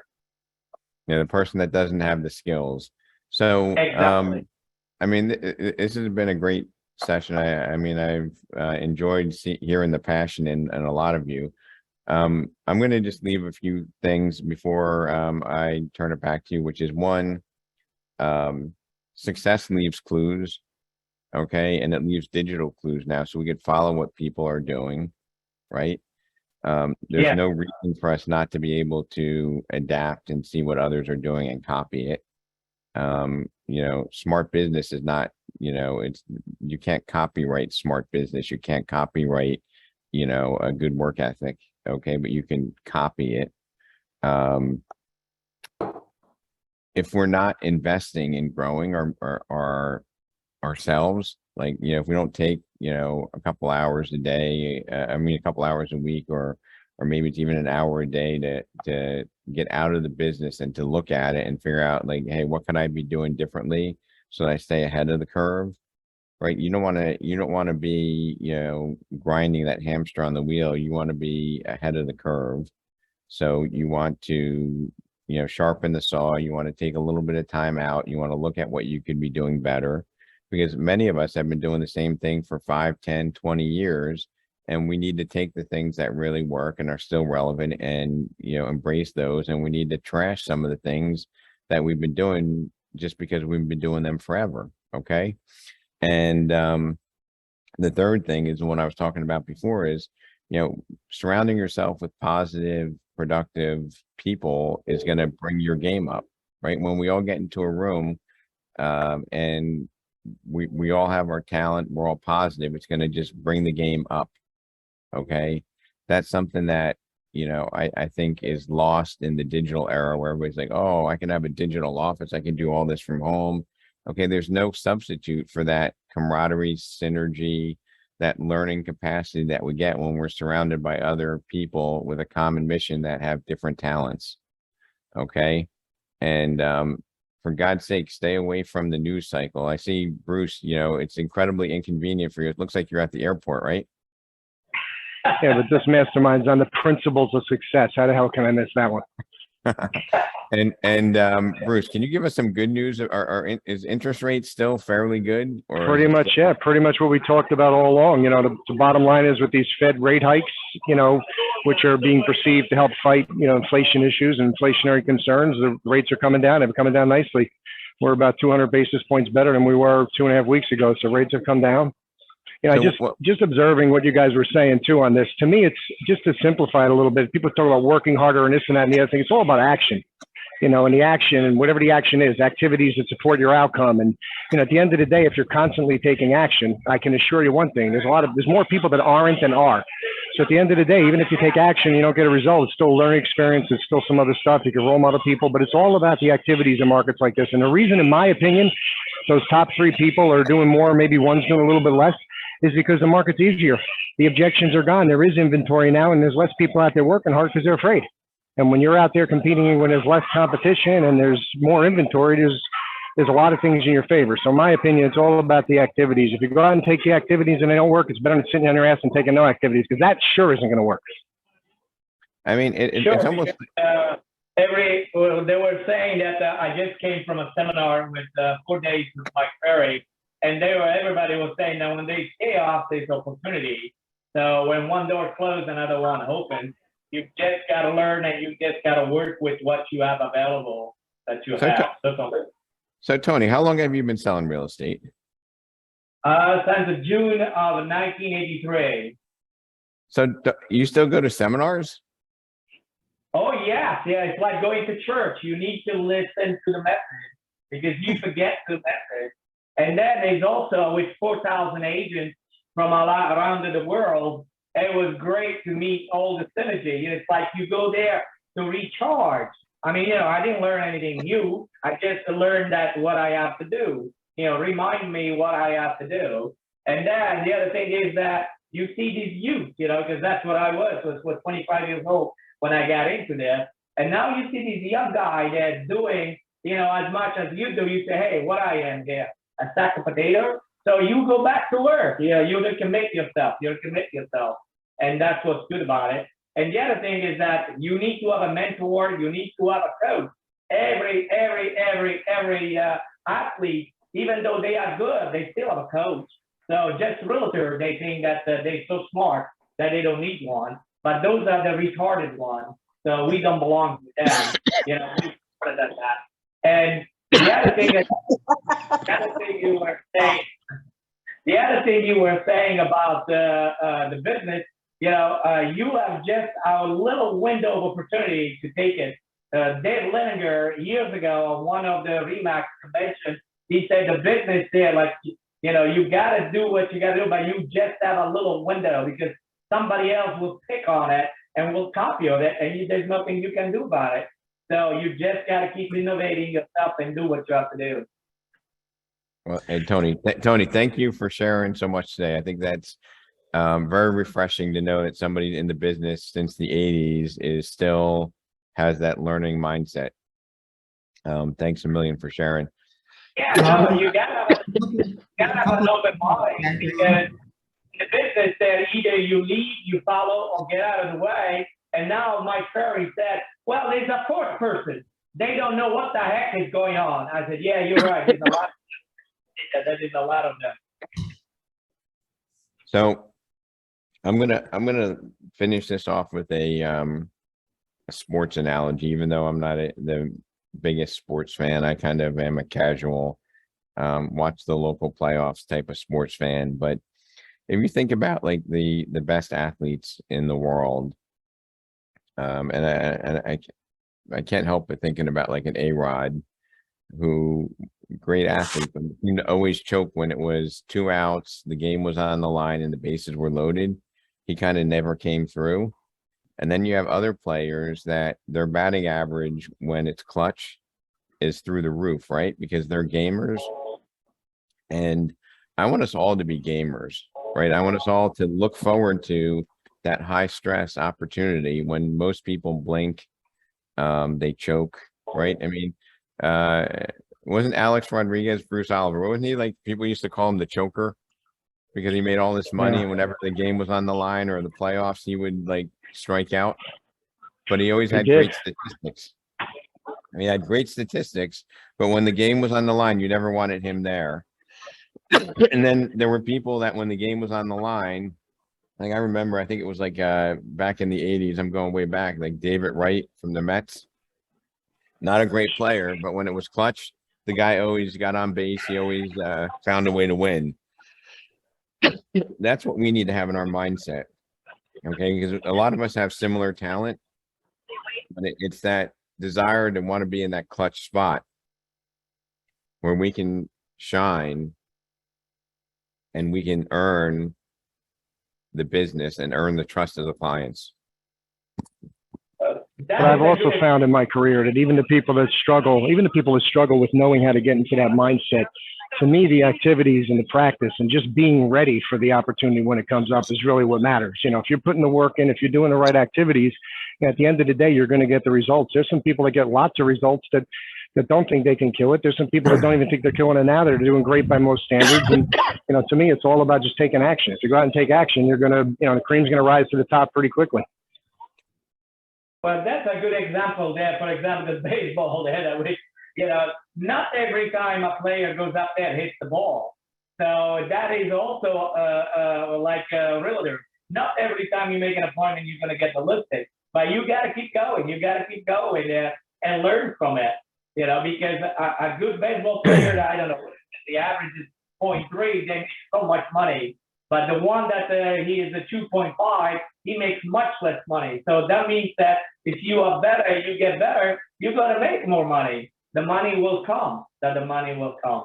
Yeah, the person that doesn't have the skills. So, Exactly. I mean, this has been a great session. I mean, I've enjoyed hearing the passion in a lot of you. I'm going to just leave a few things before I turn it back to you, which is one, success leaves clues, okay? And it leaves digital clues now, so we could follow what people are doing, right? There's no reason for us not to be able to adapt and see what others are doing and copy it. Smart business is not, you can't copyright smart business. You can't copyright, a good work ethic. Okay. But you can copy it. If we're not investing in growing our ourselves, like, if we don't take, a couple hours a day, a couple hours a week, or maybe it's even an hour a day to get out of the business and to look at it and figure out, like, hey, what can I be doing differently so that I stay ahead of the curve, right? You don't want to be, grinding that hamster on the wheel. You want to be ahead of the curve. So you want to, sharpen the saw. You want to take a little bit of time out. You want to look at what you could be doing better, because many of us have been doing the same thing for 5, 10, 20 years. And we need to take the things that really work and are still relevant and, embrace those. And we need to trash some of the things that we've been doing just because we've been doing them forever. Okay. And the third thing is the one I was talking about before is, surrounding yourself with positive, productive people is going to bring your game up, right? When we all get into a room and we all have our talent, we're all positive, it's going to just bring the game up. Okay. That's something that, I think is lost in the digital era, where everybody's like, oh, I can have a digital office. I can do all this from home. Okay. There's no substitute for that camaraderie, synergy, that learning capacity that we get when we're surrounded by other people with a common mission that have different talents. Okay. And, for God's sake, stay away from the news cycle. I see, Bruce, it's incredibly inconvenient for you. It looks like you're at the airport, right? Yeah, but this mastermind's on the principles of success. How the hell can I miss that one? And Bruce, can you give us some good news? Is interest rates still fairly good? Or pretty much, yeah, pretty much what we talked about all along. The bottom line is with these Fed rate hikes, which are being perceived to help fight, inflation issues and inflationary concerns, the rates are coming down. They're coming down nicely. We're about 200 basis points better than we were 2.5 weeks ago. So rates have come down. Just observing what you guys were saying too on this. To me, it's just to simplify it a little bit. People talk about working harder and this and that and the other thing. It's all about action. you know, and the action and whatever the action is, activities that support your outcome. And, you know, at the end of the day, if you're constantly taking action, I can assure you one thing, there's more people that aren't than are. So at the end of the day, even if you take action, you don't get a result, it's still a learning experience. It's still some other stuff. You can role model people, but it's all about the activities in markets like this. And the reason, in my opinion, those top 3 people are doing more, maybe one's doing a little bit less, is because the market's easier. The objections are gone. There is inventory now, and there's less people out there working hard because they're afraid. And when you're out there competing, when there's less competition and there's more inventory, there's a lot of things in your favor. So in my opinion, it's all about the activities. If you go out and take the activities and they don't work, it's better than sitting on your ass and taking no activities, because that sure isn't going to work. I mean, Sure. it's almost Well, they were saying that I just came from a seminar with 4 days with Mike Ferry, and everybody was saying that when there's chaos, there's opportunity. So when one door closed, another one opens. You just got to learn, and you just got to work with what you have available that you have. So Tony, how long have you been selling real estate? Since June of 1983. So you still go to seminars? Oh, yeah. It's like going to church. You need to listen to the message because you forget the message. And then there's also with 4,000 agents from around the world, it was great to meet all the synergy. It's like you go there to recharge. I mean, I didn't learn anything new. I just learned that what I have to do, remind me what I have to do. And then the other thing is that you see these youth, because that's what I was 25 years old when I got into this. And now you see these young guys that's doing, as much as you do. You say, hey, what I am there, a sack of potato. So you go back to work. You commit yourself. And that's what's good about it. And the other thing is that you need to have a mentor. You need to have a coach. Every athlete, even though they are good, they still have a coach. So just realtor, they think that they're so smart that they don't need one. But those are the retarded ones. So we don't belong to them. We smarter than that. And the other thing is, the other thing you were saying about the business, you have just a little window of opportunity to take it. Dave Leninger, years ago, on one of the REMAX conventions, he said the business there, like, you got to do what you got to do, but you just have a little window because somebody else will pick on it and will copy of it, and there's nothing you can do about it. So you just got to keep innovating yourself and do what you have to do. Well, and Tony, thank you for sharing so much today. I think that's very refreshing to know that somebody in the business since the 80s still has that learning mindset. Thanks a million for sharing. Yeah, no, you gotta have an open mind because in the business that either you lead, you follow, or get out of the way. And now Mike Ferry said, well, there's a fourth person. They don't know what the heck is going on. I said, yeah, you're right. There's a lot. There is a lot of them. So I'm gonna finish this off with a sports analogy. Even though I'm not the biggest sports fan, I kind of am a casual, watch the local playoffs type of sports fan. But if you think about like the best athletes in the world, and I can't help but thinking about like an A-Rod, who great athlete, but seemed to always choke when it was 2 outs, the game was on the line, and the bases were loaded. He kind of never came through. And then you have other players that their batting average when it's clutch is through the roof, right? Because they're gamers. And I want us all to be gamers, right? I want us all to look forward to that high stress opportunity when most people blink, they choke, right? I mean, wasn't Alex Rodriguez, Bruce Oliver, wasn't he like, people used to call him the choker because he made all this money and whenever the game was on the line or the playoffs, he would like strike out, but he always had great statistics. He had great statistics, but when the game was on the line, you never wanted him there. And then there were people that when the game was on the line, like I remember, I think it was like back in the 80s, I'm going way back, like David Wright from the Mets. Not a great player, but when it was clutch, the guy always got on base. He always found a way to win. That's what we need to have in our mindset. Okay, because a lot of us have similar talent, but it's that desire to want to be in that clutch spot where we can shine and we can earn the business and earn the trust of the clients. But I've also found in my career that even the people that struggle with knowing how to get into that mindset, to me, the activities and the practice and just being ready for the opportunity when it comes up is really what matters. You know, if you're putting the work in, if you're doing the right activities, at the end of the day, you're going to get the results. There's some people that get lots of results that don't think they can kill it. There's some people that don't even think they're killing it now. They're doing great by most standards. And, you know, to me, it's all about just taking action. If you go out and take action, you're going to, you know, the cream's going to rise to the top pretty quickly. Well, that's a good example there. For example, the baseball there, that we, you know, not every time a player goes up there and hits the ball. So that is also like a realtor. Not every time you make an appointment, you're going to get the listing, but you got to keep going. You got to keep going and learn from it, you know, because a good baseball player, I don't know, the average is 0.3, they make so much money. But the one that he is a 2.5, he makes much less money. So that means that if you are better, you get better, you're going to make more money. The money will come, the money will come.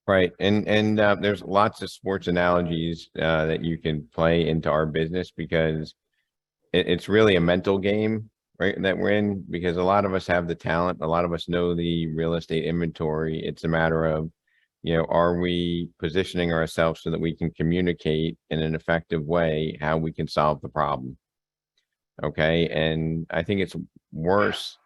Right. And there's lots of sports analogies that you can play into our business, because it's really a mental game, right, that we're in, because a lot of us have the talent. A lot of us know the real estate inventory. It's a matter of, you know, are we positioning ourselves so that we can communicate in an effective way how we can solve the problem? Okay. And I think it's worse.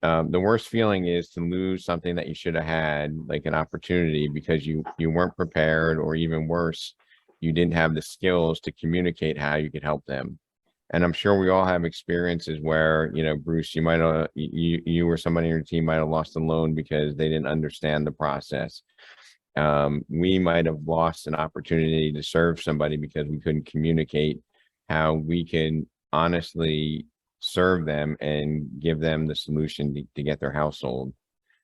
The worst feeling is to lose something that you should have had, like an opportunity, because you weren't prepared, or even worse, you didn't have the skills to communicate how you could help them. And I'm sure we all have experiences where, you know, Bruce, you might have, you or somebody on your team might have lost a loan because they didn't understand the process. We might have lost an opportunity to serve somebody because we couldn't communicate how we can honestly serve them and give them the solution to get their household.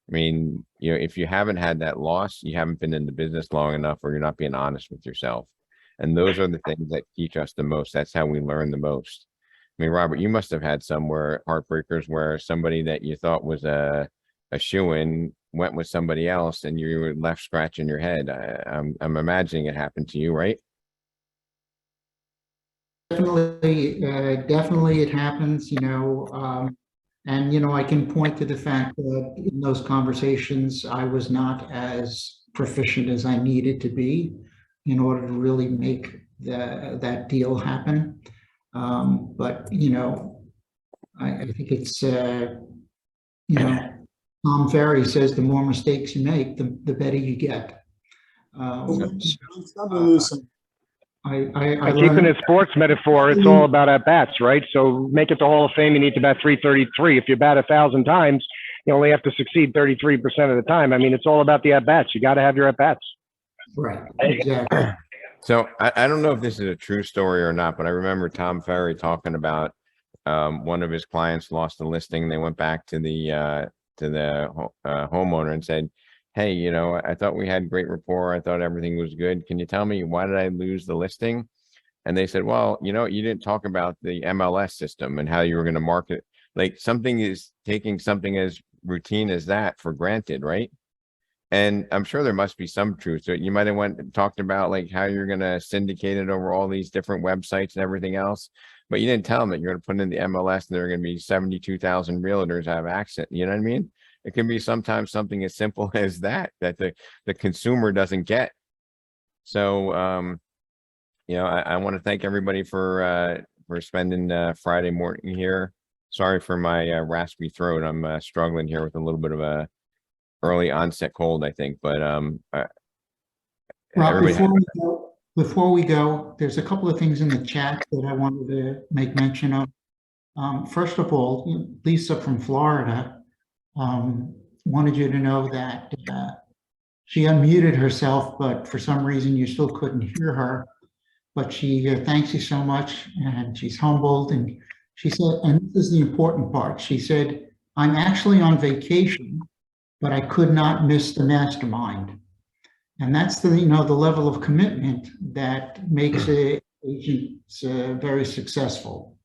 I mean, you know, if you haven't had that loss, you haven't been in the business long enough, or you're not being honest with yourself. And those are the things that teach us the most. That's how we learn the most. I mean, Robert, you must have had somewhere heartbreakers where somebody that you thought was a shoo-in went with somebody else and you were left scratching your head. I'm imagining it happened to you, right? Definitely it happens, you know, and, you know, I can point to the fact that in those conversations, I was not as proficient as I needed to be in order to really make that deal happen. But, you know, I think it's, you know, Tom Ferry says the more mistakes you make, the better you get. I Keeping a sports metaphor, it's all about at bats, right? So make it to Hall of Fame, you need to bat 333. If you bat 1,000 times, you only have to succeed 33% of the time. I mean, it's all about the at bats. You got to have your at bats. Right. Exactly. So I don't know if this is a true story or not, but I remember Tom Ferry talking about one of his clients lost a listing. They went back to the homeowner and said, hey, you know, I thought we had great rapport. I thought everything was good. Can you tell me, why did I lose the listing? And they said, well, you know, you didn't talk about the MLS system and how you were going to market. Like, something is taking something as routine as that for granted, right? And I'm sure there must be some truth to it. You might have went and talked about like how you're going to syndicate it over all these different websites and everything else, but you didn't tell them that you're going to put in the MLS and there are going to be 72,000 realtors have access. You know what I mean? It can be sometimes something as simple as that the consumer doesn't get. So, you know, I want to thank everybody for spending Friday morning here. Sorry for my raspy throat. I'm struggling here with a little bit of a early onset cold, I think, but Rob, before we go, there's a couple of things in the chat that I wanted to make mention of. First of all, Lisa from Florida wanted you to know that she unmuted herself, but for some reason you still couldn't hear her. But she thanks you so much, and she's humbled. And she said, and this is the important part, she said, I'm actually on vacation, but I could not miss the mastermind. And that's the, you know, the level of commitment that makes agents very successful.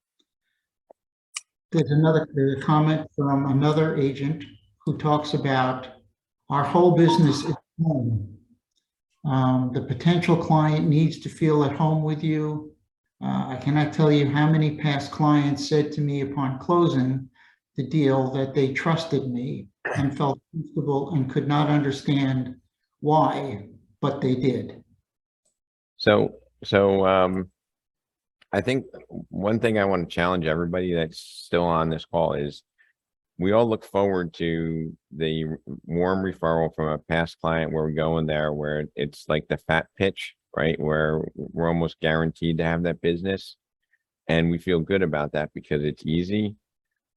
there's a comment from another agent who talks about our whole business is home. The potential client needs to feel at home with you. I cannot tell you how many past clients said to me upon closing the deal that they trusted me and felt comfortable and could not understand why, but they did. So, I think one thing I want to challenge everybody that's still on this call is we all look forward to the warm referral from a past client where we go in there where it's like the fat pitch, right? Where we're almost guaranteed to have that business. And we feel good about that because it's easy,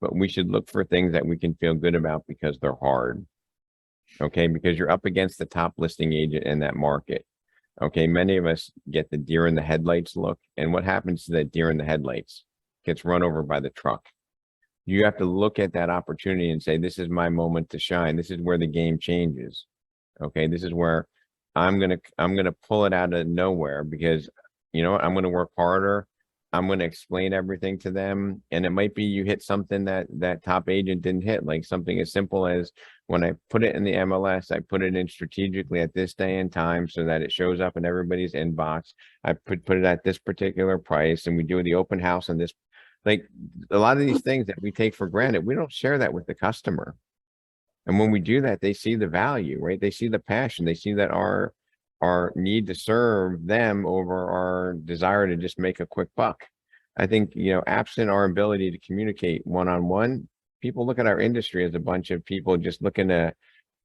but we should look for things that we can feel good about because they're hard. Okay, because you're up against the top listing agent in that market. Okay, many of us get the deer in the headlights look, and what happens to that deer in the headlights? Gets run over by the truck. You have to look at that opportunity and say, this is my moment to shine. This is where the game changes. Okay, this is where I'm gonna pull it out of nowhere because you know what? I'm gonna work harder. I'm going to explain everything to them. And it might be you hit something that top agent didn't hit, like something as simple as when I put it in the MLS, I put it in strategically at this day and time so that it shows up in everybody's inbox. I put it at this particular price and we do the open house on this. Like a lot of these things that we take for granted, we don't share that with the customer. And when we do that, they see the value, right? They see the passion. They see that our need to serve them over our desire to just make a quick buck. I think, you know, absent our ability to communicate one-on-one, people look at our industry as a bunch of people just looking to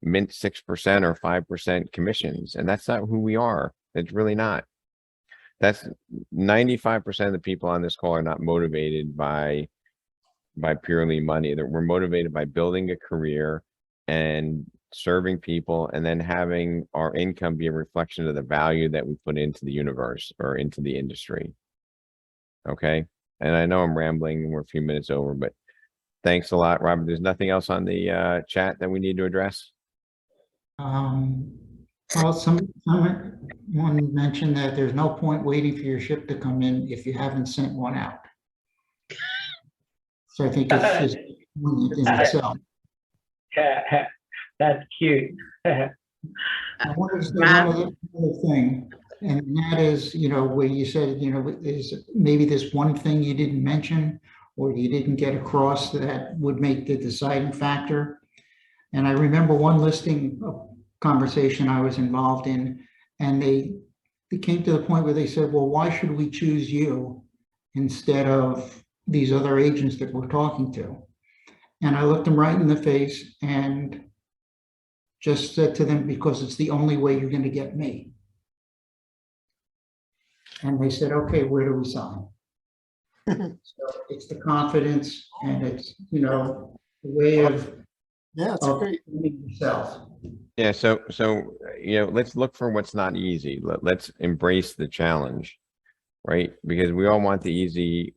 mint 6% or 5% commissions. And that's not who we are. It's really not. That's 95% of the people on this call are not motivated by purely money. That we're motivated by building a career and serving people and then having our income be a reflection of the value that we put into the universe or into the industry. Okay. And I know I'm rambling, we're a few minutes over, but thanks a lot, Robert. There's nothing else on the chat that we need to address? Well, someone mentioned that there's no point waiting for your ship to come in if you haven't sent one out. So I think it's just in itself. That's cute. I wanted to say one other thing, and that is, you know, where you said, you know, is maybe this one thing you didn't mention or you didn't get across that would make the deciding factor. And I remember one listing conversation I was involved in, and they came to the point where they said, well, why should we choose you instead of these other agents that we're talking to? And I looked them right in the face and just said to them, because it's the only way you're going to get me. And they said, okay, where do we sign? So it's the confidence and it's, you know, the way of, Yeah, it's great. Yourself. Yeah. So, you know, let's look for what's not easy. Let's embrace the challenge, right? Because we all want the easy,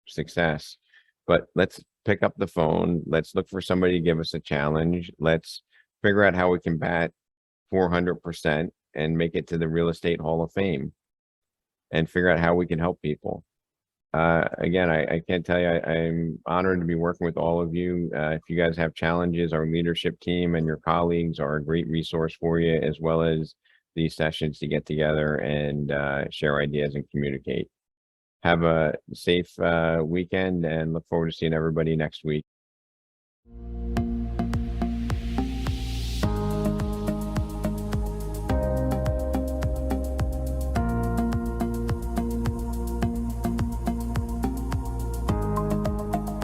success, but let's pick up the phone. Let's look for somebody to give us a challenge. Let's figure out how we can bat 400% and make it to the Real Estate Hall of Fame and figure out how we can help people. Again, I can't tell you, I'm honored to be working with all of you. If you guys have challenges, our leadership team and your colleagues are a great resource for you, as well as these sessions to get together and share ideas and communicate. Have a safe weekend and look forward to seeing everybody next week.